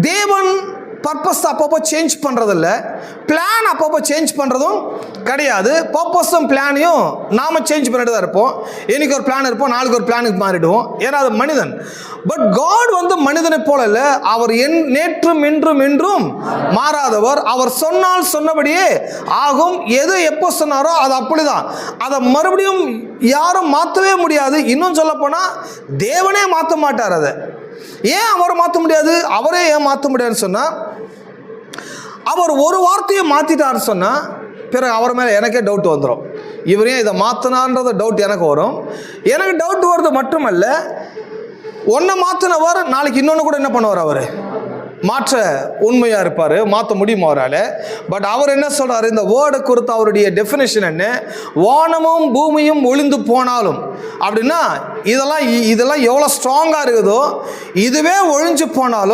தேவன் பர்பஸ் அப்பப்போ சேஞ்ச் பண்ணுறதில்ல, பிளான் அப்பப்போ சேஞ்ச் பண்ணுறதும் கிடையாது. பர்பஸும் பிளானையும் நாம் சேஞ்ச் பண்ணிட்டு தான் இருப்போம். இன்னைக்கு ஒரு பிளான் இருப்போம், நாளைக்கு ஒரு பிளானுக்கு மாறிடுவோம். ஏன்னா அது மனிதன். பட் காட் மனிதனை போல இல்லை. அவர் நேற்றும் இன்றும் என்றும் மாறாதவர். அவர் சொன்னால் சொன்னபடியே ஆகும். எது எப்போ சொன்னாரோ அது அப்படிதான். அதை மறுபடியும் யாரும் மாற்றவே முடியாது. இன்னும் சொல்ல போனால் தேவனே மாற்ற மாட்டார். அதை ஏன் அவர் மாற்ற முடியாது? அவரே ஏன் மாற்ற முடியாதுன்னு சொன்னால், அவர் ஒரு வார்த்தையை மாற்றிட்டாருன்னு சொன்னால் பிறகு அவர் மேலே எனக்கே டவுட் வந்துடும். இவர் ஏன் இதை மாற்றினார்ன்றத டவுட் எனக்கு வரும். எனக்கு டவுட் வருது மட்டுமல்ல, ஒன்றை மாற்றினவர் நாளைக்கு இன்னொன்று கூட என்ன பண்ணுவார்? அவர் மாற்ற உண்மையாக இருப்பார். மாற்ற முடியுமா அவரால்? பட் அவர் என்ன சொல்கிறார்? இந்த வேர்டை குறித்து அவருடைய டெஃபினேஷன் என்ன? வானமும் பூமியும் ஒளிந்து போனாலும் அப்படின்னா இதெல்லாம் எவ்வளோ ஸ்ட்ராங்காக இருக்குதோ, இதுவே ஒழிஞ்சு போனாலும்